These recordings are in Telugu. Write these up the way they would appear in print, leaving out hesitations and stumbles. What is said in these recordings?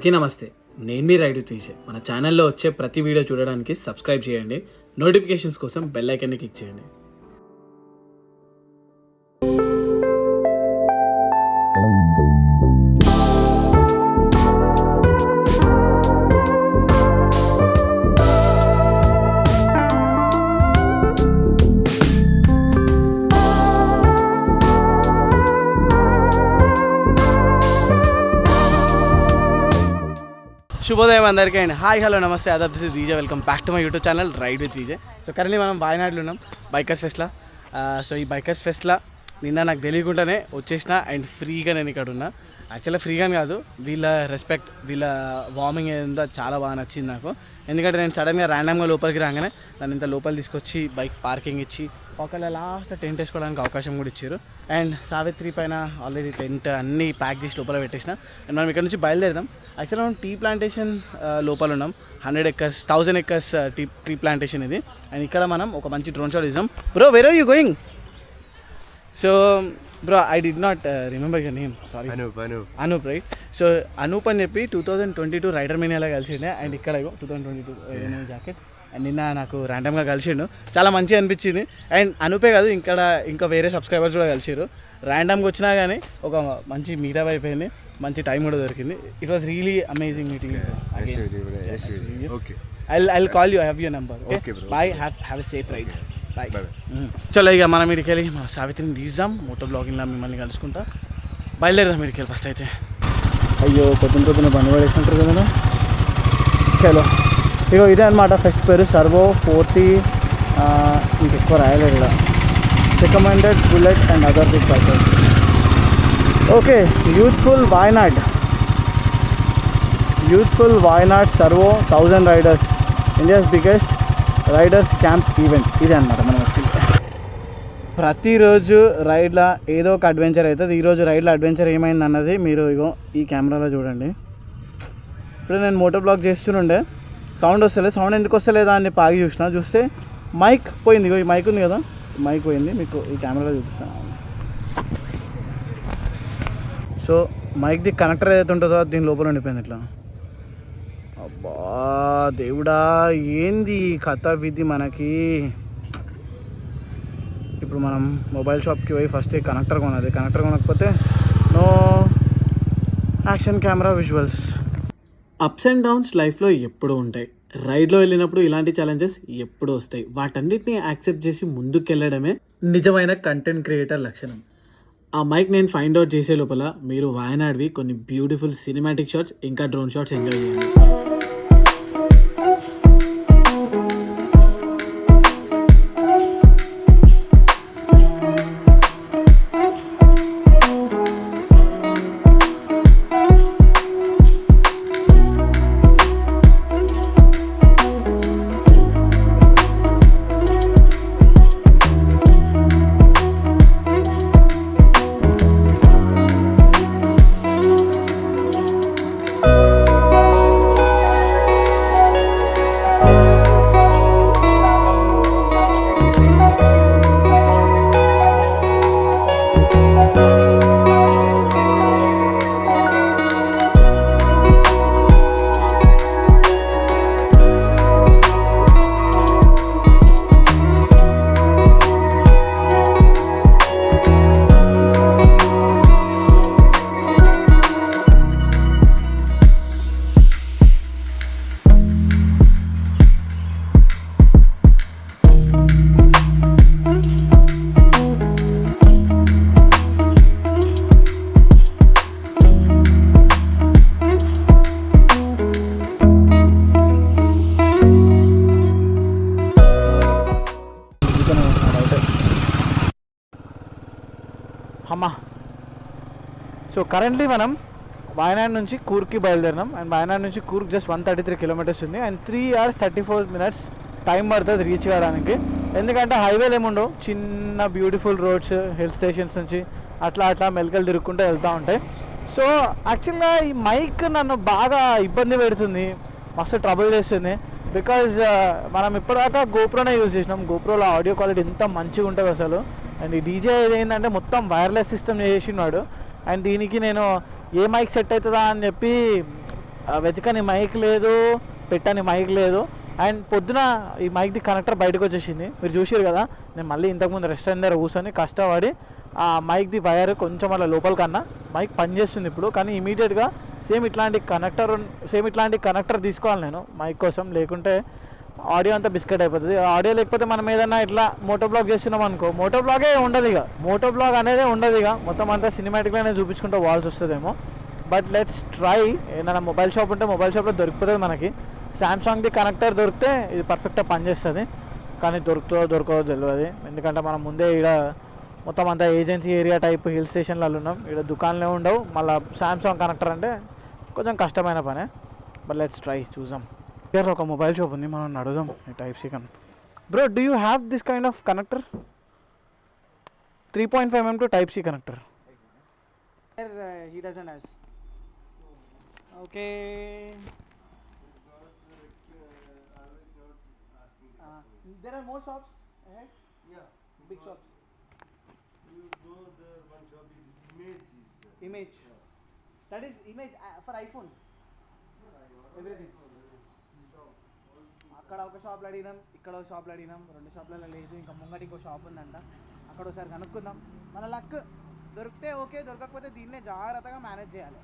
అందరికీ నమస్తే. నేను మీ రైడ్ విత్ విజయ్. మన ఛానల్లో వచ్చే ప్రతి వీడియో చూడడానికి సబ్స్క్రైబ్ చేయండి. నోటిఫికేషన్స్ కోసం బెల్ ఐకాన్ని క్లిక్ చేయండి. శుభోదయం అందరికీ అండి. హాయ్ హలో నమస్తే అదబ్ this is Vijay. Welcome back to my YouTube channel ride with Vijay. So currently మనం వాయనాడులో ఉన్నాం బైకర్స్ ఫెస్ట్లో. సో ఈ బైకర్స్ ఫెస్ట్లో నిన్న నాకు తెలియకుండానే వచ్చేసిన అండ్ ఫ్రీగా నేను ఇక్కడ ఉన్నా. యాక్చువల్గా ఫ్రీగా కాదు, వీళ్ళ రెస్పెక్ట్, వీళ్ళ వార్మింగ్ ఏదో చాలా బాగా నచ్చింది నాకు. ఎందుకంటే నేను సడన్గా ర్యాండమ్గా లోపలికి రాగానే నన్ను ఇంత లోపల తీసుకొచ్చి బైక్ పార్కింగ్ ఇచ్చి ఒకవేళ లాస్ట్లో టెంట్ వేసుకోవడానికి అవకాశం కూడా ఇచ్చారు. అండ్ సావిత్రి పైన ఆల్రెడీ టెంట్ అన్నీ ప్యాక్ చేసి లోపల పెట్టేసిన. అండ్ మనం ఇక్కడ నుంచి బయలుదేరదాం. యాక్చువల్గా మనం టీ ప్లాంటేషన్ లోపల ఉన్నాం. 100 acres 1000 acres టీ ప్లాంటేషన్ ఇది. అండ్ ఇక్కడ మనం ఒక మంచి డ్రోన్ షాట్ ఇస్తాం. Bro, where are you going? So bro, I did not remember your name, sorry. Anoop, right? సో అనూప్ అని చెప్పి 2022 రైడర్ మీనియాలో కలిసిండే. అండ్ ఇక్కడ 2022 జాకెట్. అండ్ నిన్న నాకు ర్యాండమ్గా కలిసిండు, చాలా మంచిగా అనిపించింది. అండ్ అనూపే కాదు, ఇంకా వేరే సబ్స్క్రైబర్స్ కూడా కలిసారు. ర్యాండమ్గా వచ్చినా కానీ ఒక మంచి మీటప్ అయిపోయింది, మంచి టైం కూడా దొరికింది. It was really amazing meeting. I'll call you, I have your number. Okay bro. Bye, have a safe ride. Bye. చలో ఇక మనం ఇక్కడికి వెళ్ళి మా సావిత్రిని తీద్దాం. మోటో బ్లాగింగ్లో మిమ్మల్ని కలుసుకుంటా. బయలుదేరదాం ఇక్కడికి వెళ్ళి ఫస్ట్ అయితే. అయ్యో, పొద్దున బండి పడేసుకుంటారు కదా. చలో ఇగో ఇదే అనమాట ఫస్ట్ పేరు, సర్వో 40. ఇంకెక్కువ రాయలేదు ఇలా. Recommended bullet and other big bikers. Okay, youthful Wayanad Servo 1000 riders, India's biggest riders camp event. ఇదే అనమాట మనం వచ్చింది. ప్రతిరోజు రైడ్లో ఏదో ఒక అడ్వెంచర్ అవుతుంది. ఈరోజు రైడ్లో అడ్వెంచర్ ఏమైంది అన్నది మీరు ఇగో ఈ కెమెరాలో చూడండి. ఇప్పుడు నేను మోటో బ్లాగ్ చేస్తుండే, సౌండ్ వస్తలేదు. సౌండ్ ఎందుకు వస్తలేదా అని ఆగి చూస్తే మైక్ పోయింది. ఇగో ఈ మైక్ ఉంది కదా, మైక్ పోయింది. మీకు ఈ కెమెరాలో చూపిస్తాను. సో మైక్ది కనెక్టర్ ఏదైతే ఉంటుందో దీని లోపల ఉండిపోయింది ఇట్లా. అబ్బా దేవుడా, ఏంది కథ విధి మనకి. ఇప్పుడు మనం మొబైల్ షాప్కి పోయి ఫస్ట్ కనెక్టర్ కొనాలి. కనెక్టర్ కొనకపోతే no action camera visuals. Ups and downs లైఫ్లో ఎప్పుడూ ఉంటాయి. రైడ్లో వెళ్ళినప్పుడు ఇలాంటి ఛాలెంజెస్ ఎప్పుడూ వస్తాయి. వాటన్నిటిని యాక్సెప్ట్ చేసి ముందుకెళ్ళడమే నిజమైన కంటెంట్ క్రియేటర్ లక్షణం. ఆ మైక్ నేను ఫైండ్ అవుట్ చేసే లోపల మీరు వాయనాడ్వి కొన్ని బ్యూటిఫుల్ సినిమాటిక్ షాట్స్ ఇంకా డ్రోన్ షాట్స్ ఎంజాయ్ చేయండి. అమ్మా. సో కరెంట్లీ మనం వాయనాడ్ నుంచి కూర్గ్కి బయలుదేరినాం. అండ్ వాయనాడ్ నుంచి కూర్గ్ జస్ట్ 133 kilometers ఉంది. అండ్ 3 hours 34 minutes టైం పడుతుంది రీచ్ కావడానికి. ఎందుకంటే హైవేలు ఏముండవు, చిన్న బ్యూటిఫుల్ రోడ్స్ హిల్ స్టేషన్స్ నుంచి అట్లా మెలకలు తిరుక్కుంటూ వెళ్తూ ఉంటాయి. సో యాక్చువల్గా ఈ మైక్ నన్ను బాగా ఇబ్బంది పెడుతుంది, మస్తు ట్రబుల్ చేస్తుంది. బికాజ్ మనం ఇప్పటిదాకా గోప్రోనే యూజ్ చేసినాం. గోప్రోలో ఆడియో క్వాలిటీ ఎంత మంచిగా ఉంటుంది అసలు. అండ్ ఈ డీజే ఏంటంటే మొత్తం వైర్లెస్ సిస్టమ్ చేసినాడు. అండ్ దీనికి నేను ఏ మైక్ సెట్ అవుతుందా అని చెప్పి వెతికని మైక్ లేదు, పెట్టని మైక్ లేదు. అండ్ పొద్దున ఈ మైక్ది కనెక్టర్ బయటకు వచ్చేసింది, మీరు చూసారు కదా. నేను మళ్ళీ ఇంతకుముందు రెస్టారెంట్ దగ్గర కూర్చొని కష్టపడి ఆ మైక్ది వైర్ కొంచెం అలా లోపల కన్నా మైక్ పనిచేస్తుంది ఇప్పుడు. కానీ ఇమీడియట్గా సేమ్ ఇట్లాంటి కనెక్టర్ తీసుకోవాలి నేను మైక్ కోసం, లేకుంటే ఆడియో అంతా బిస్కెట్ అయిపోతుంది. ఆడియో లేకపోతే మనం ఏదైనా ఇట్లా మోటో బ్లాగ్ చేస్తున్నాం అనుకో, మోటో బ్లాగే ఉండదు ఇక, మోటో బ్లాగ్ అనేది ఉండదు ఇక, మొత్తం అంతా సినిమాటిక్గానే చూపించుకుంటూ వాల్సి వస్తుందేమో. But let's try. ఏదైనా మొబైల్ షాప్ ఉంటే మొబైల్ షాప్లో దొరికిపోతుంది మనకి. శాంసంగ్ది కనెక్టర్ దొరికితే ఇది పర్ఫెక్ట్గా పనిచేస్తుంది, కానీ దొరకదో తెలియదు. ఎందుకంటే మనం ముందే ఇక్కడ మొత్తం అంతా ఏజెన్సీ ఏరియా టైప్ హిల్ స్టేషన్లలో ఉన్నాం, ఇక్కడ దుకాణాలే ఉండవు. మళ్ళీ శాంసంగ్ కనెక్టర్ అంటే కొంచెం కష్టమైన పనే. బట్ లెట్స్ ట్రై, చూద్దాం. ఇక్కడ ఒక మొబైల్ షాప్ ఉంది, మనం అడుగుదాం ఈ type C connector. Bro, do you have this kind of connector? 3.5mm to Type-C connector. He doesn't have. Okay. There are more shops ahead? Yeah. Big shops. You go there, one shop is Image is there. Image. Yeah. That is Image for iPhone. Everything. అక్కడ ఒక షాప్లో అడిగినాం, ఇక్కడ ఒక షాప్లో అడిగినాం, 2 షాప్లలో లేదు. ఇంకా ముంగటి ఇంకో షాప్ ఉందంట, అక్కడ ఒకసారి కనుక్కుందాం. మన లక్ దొరికితే ఓకే, దొరకకపోతే దీన్నే జాగ్రత్తగా మేనేజ్ చేయాలి.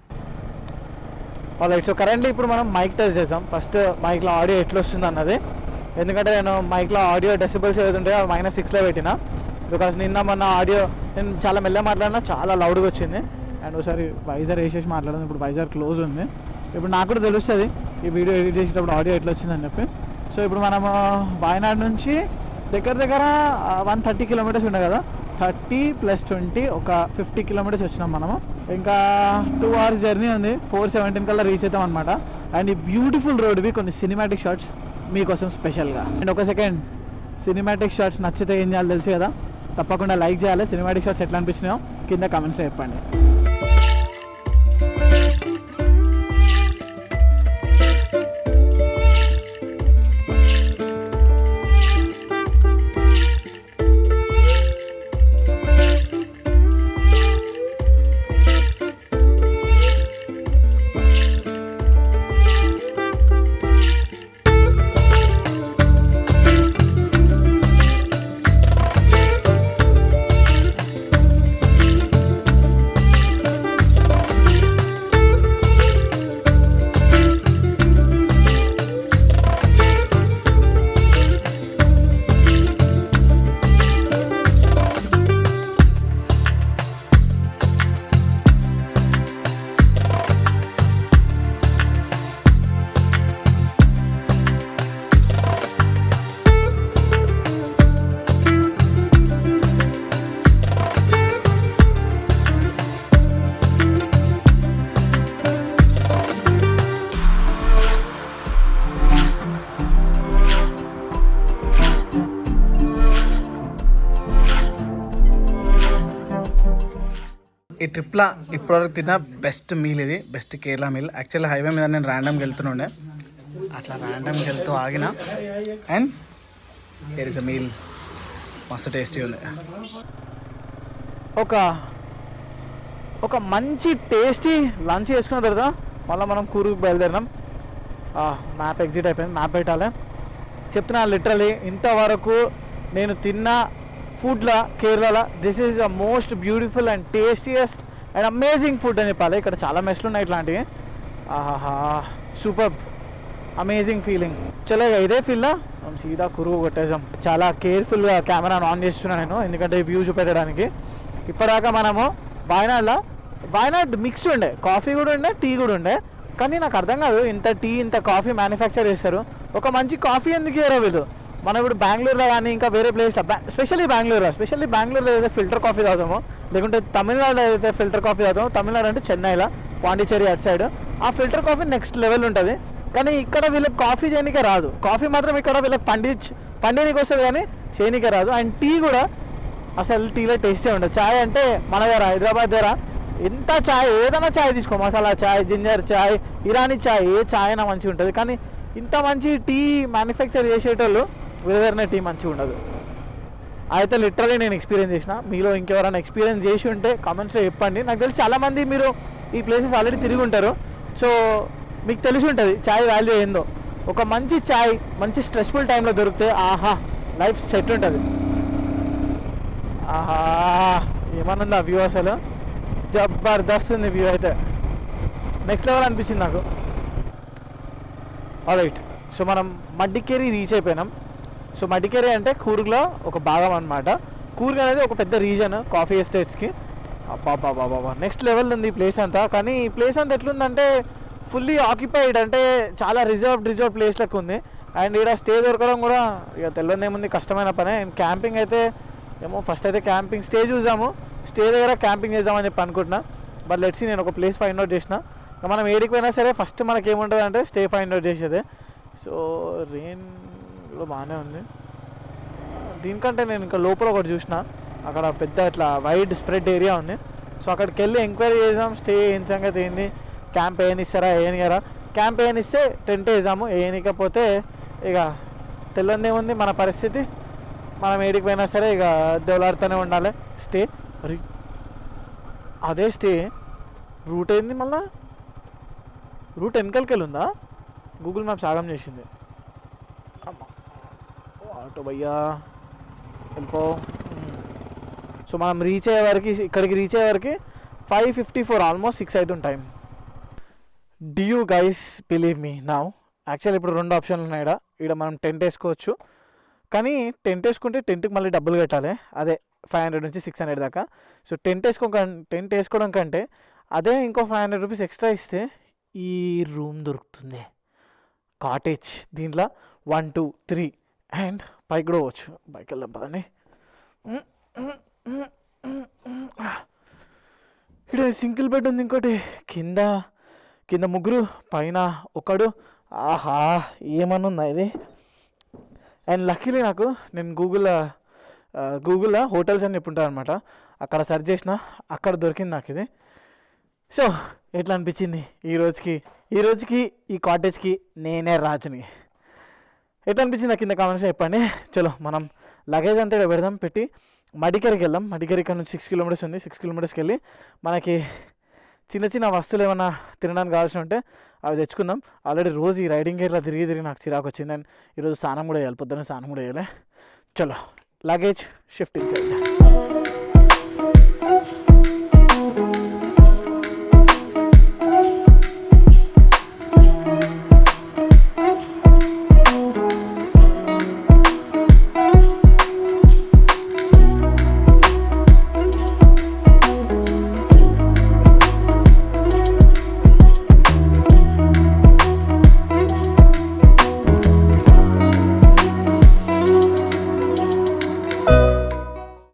రైట్. సో కరెంట్లీ ఇప్పుడు మనం మైక్ టెస్ట్ చేద్దాం. ఫస్ట్ మైక్లో ఆడియో ఎట్లా వస్తుంది అన్నది. ఎందుకంటే నేను మైక్లో ఆడియో డెసిబల్స్ ఏదైతుంటాయో -6లో పెట్టినా. బికాస్ నిన్న మొన్న ఆడియో నేను చాలా మెల్లగా మాట్లాడినా చాలా లౌడ్గా వచ్చింది. అండ్ ఒకసారి వైజర్ వేసేసి మాట్లాడాను, ఇప్పుడు వైజర్ క్లోజ్ ఉంది. ఇప్పుడు నాకు కూడా తెలుస్తుంది ఈ వీడియో ఎడిట్ చేసేటప్పుడు ఆడియో ఎట్లా వచ్చిందని చెప్పి. సో ఇప్పుడు మనము వాయనాడ్ నుంచి దగ్గర 130 కిలోమీటర్స్ ఉన్నాయి కదా, 30 + 20 ఒక 50 కిలోమీటర్స్ వచ్చినాం మనము. ఇంకా 2 hours జర్నీ ఉంది, 4:17 కల్లా రీచ్ అవుతాం అనమాట. అండ్ ఈ బ్యూటిఫుల్ రోడ్వి కొన్ని సినిమాటిక్ షాట్స్ మీకోసం స్పెషల్గా. అండ్ ఒక సెకండ్, సినిమాటిక్ షాట్స్ నచ్చితే ఏం చేయాలి తెలుసు కదా, తప్పకుండా లైక్ చేయాలి. సినిమాటిక్ షాట్స్ ఎట్లా అనిపించినాయో కింద కామెంట్స్లో చెప్పండి. ఈ ట్రిప్లో ఇప్పటివరకు తిన్న బెస్ట్ మీల్ ఇది, best Kerala meal. Actually highway మీద నేను ర్యాండమ్గా వెళ్తుండే, అట్లా ర్యాండమ్గా వెళ్తూ ఆగిన. And here is a meal, మస్తు టేస్టీ ఉంది. ఒక మంచి టేస్టీ లంచ్ చేసుకున్న తర్వాత మళ్ళీ మనం కూరుకు బయలుదేరినాం. మ్యాప్ ఎగ్జిట్ అయిపోయింది, మ్యాప్ పెట్టాలి. చెప్తున్నా లిటరలీ ఇంతవరకు నేను తిన్న ఫుడ్లో కేరళలో this is the most beautiful and tastiest and amazing food అని చెప్పాలి. ఇక్కడ చాలా మెస్లు ఉన్నాయి ఇట్లాంటివి. ఆహాహా, సూపర్ అమేజింగ్ ఫీలింగ్. చలో ఇదే ఫీల్డ్లో మనం సీదా కురుగు కొట్టేసాం. చాలా కేర్ఫుల్గా కెమెరాను ఆన్ చేస్తున్నాను నేను, ఎందుకంటే వ్యూ చూపెట్టడానికి. ఇప్పటిదాకా మనము వాయనాడ్ మిక్స్ ఉండే, కాఫీ కూడా ఉండే, టీ కూడా ఉండే. కానీ నాకు అర్థం కాదు, ఇంత టీ ఇంత కాఫీ మ్యానుఫ్యాక్చర్ చేస్తారు, ఒక మంచి కాఫీ ఎందుకు ఇయ్యరో వీళ్ళు. మనం ఇప్పుడు బెంగళూరులో కానీ ఇంకా వేరే ప్లేస్లో, స్పెషల్లీ బెంగళూరులో ఏదైతే ఫిల్టర్ కాఫీ తాగుతామో, లేకుంటే తమిళనాడులో ఏదైతే ఫిల్టర్ కాఫీ తాగుతామో, తమిళనాడు అంటే చెన్నైలో, పాండిచ్చేరి అటు సైడ్, ఆ ఫిల్టర్ కాఫీ నెక్స్ట్ లెవెల్ ఉంటుంది. కానీ ఇక్కడ వీళ్ళకి కాఫీ చేయనికే రాదు. కాఫీ మాత్రం ఇక్కడ వీళ్ళకి పండినికి వస్తుంది కానీ చేయనికే రాదు. అండ్ టీ కూడా అసలు టీలో టేస్టే ఉండదు. చాయ్ అంటే మన దగ్గర హైదరాబాద్ దగ్గర ఎంత చాయ్, ఏదైనా చాయ్ తీసుకో, మసాలా చాయ్, జింజర్ చాయ్, ఇరానీ చాయ్, ఏ చాయ్ అయినా మంచిగా ఉంటుంది. కానీ ఇంత మంచి టీ మ్యానుఫ్యాక్చర్ చేసేటోళ్ళు వీళ్ళ టీ మంచిగా ఉండదు. అయితే లిటరలీ నేను ఎక్స్పీరియన్స్ చేసిన. మీలో ఇంకెవరైనా ఎక్స్పీరియన్స్ చేసి ఉంటే కామెంట్స్లో చెప్పండి. నాకు తెలిసి చాలామంది మీరు ఈ ప్లేసెస్ ఆల్రెడీ తిరిగి ఉంటారు. సో మీకు తెలిసి ఉంటుంది చాయ్ వాల్యూ ఏందో. ఒక మంచి చాయ్ మంచి స్ట్రెస్ఫుల్ టైంలో దొరికితే ఆహా లైఫ్ సెట్ ఉంటుంది. ఆహా ఏమనుంది ఆ వ్యూ, అసలు జబర్దస్త్ ఉంది వ్యూ అయితే, నెక్స్ట్ లెవెల్ అనిపించింది నాకు. ఆల్రైట్, సో మనం మడ్డికేరి రీచ్ అయిపోయినాం. సో మడ్డికేరి అంటే కూర్గ్లో ఒక భాగం అనమాట. కూర్గ్ అనేది ఒక పెద్ద రీజన్ కాఫీ ఎస్టేట్స్కి. బాబా నెక్స్ట్ లెవెల్ ఉంది ఈ ప్లేస్ అంతా. కానీ ఈ ప్లేస్ అంతా ఎట్లుందంటే ఫుల్లీ ఆక్యుపైడ్, అంటే చాలా రిజర్వ్ ప్లేస్ లెక్క ఉంది. అండ్ ఇక్కడ స్టే దొరకడం కూడా ఇక తెలియదు ఏముంది, కష్టమైన పనే. అండ్ క్యాంపింగ్ అయితే ఏమో ఫస్ట్ అయితే క్యాంపింగ్ స్టే చూసాము, స్టే దగ్గర క్యాంపింగ్ చేద్దామని చెప్పి అనుకుంటున్నా. బట్ లెట్స్ నేను ఒక ప్లేస్ ఫైండ్ అవుట్ చేసిన. మనం ఏడికి పోయినా సరే ఫస్ట్ మనకి ఏముంటుంది అంటే స్టే ఫైండ్ అవుట్ చేసేదే. సో రెయిన్ కూడా బాగానే ఉంది. దీనికంటే నేను ఇంకా లోపల ఒకటి చూసిన, అక్కడ పెద్ద ఇట్లా వైడ్ స్ప్రెడ్ ఏరియా ఉంది. సో అక్కడికి వెళ్ళి ఎంక్వైరీ చేసాం, స్టే ఏం సంగతి ఏంది, క్యాంప్ వేయనిస్తారా వేయనియరా. క్యాంప్ వేయనిస్తే టెంట్ వేసాము, వేయనికపోతే ఇక తెలియదు ఏముంది మన పరిస్థితి. మనం ఏడికి పోయినా సరే ఇక దేవులాడుతూనే ఉండాలి. స్టే మరి అదే స్టే రూట్ ఏంది, మళ్ళా రూట్ వెనకాలకి ఉందా, గూగుల్ మ్యాప్స్ ఆగం చేసింది. ఆటో భయ్యా వెళ్ళిపో. సో మనం రీచ్ అయ్యే వరకు, ఇక్కడికి రీచ్ అయ్యే వరకు 5:54 ఆల్మోస్ట్ 6 అవుతుంది time. Do you guys believe me now? Actual ఇప్పుడు 2 ఆప్షన్లు ఉన్నాయి ఇక్కడ మనం టెంట్ వేసుకోవచ్చు. కానీ టెంట్ వేసుకుంటే టెంట్కి మళ్ళీ డబ్బులు కట్టాలి, అదే 500 నుంచి 600 దాకా. సో టెంట్ వేసుకోవడం కంటే అదే ఇంకో 500 రూపీస్ ఎక్స్ట్రా ఇస్తే ఈ రూమ్ దొరుకుతుంది, కాటేజ్. దీంట్లో 1, 2, 3 అండ్ పైకి కూడా పోవచ్చు. బైక్ వెళ్దాం పదండి. ఇక్కడ సింగిల్ బెడ్ ఉంది, ఇంకోటి కింద ముగ్గురు, పైన ఒకడు. ఆహా ఏమనుందా ఇది. అండ్ లక్కీలీ నాకు నేను గూగుల్లో హోటల్స్ అని చెప్పుంటాను అనమాట, అక్కడ సెర్చ్ చేసిన, అక్కడ దొరికింది నాకు ఇది. సో ఎట్లా అనిపించింది ఈ రోజుకి ఈ కాటేజ్కి నేనే రాజుని. ఎట్లా అనిపించింది కింద కామెంట్స్ చెప్పండి. చలో మనం లగేజ్ అంతా ఇక్కడ పెడదాం, పెట్టి మడికేరికి వెళ్దాం. మడికేరి ఇక్కడ నుంచి 6 కిలోమీటర్స్ ఉంది. 6 కిలోమీటర్స్కి వెళ్ళి మనకి చిన్న వస్తువులు ఏమైనా తినడానికి కావాల్సి ఉంటే అవి తెచ్చుకుందాం. ఆల్రెడీ రోజు ఈ రైడింగ్ గేర్లో తిరిగి నాకు చిరాకు వచ్చింది. అండ్ ఈరోజు స్నానం కూడా వేయాలి, పొద్దున్న స్నానం కూడా వేయాలి. చలో లగేజ్ షిఫ్టింగ్ సైడ్.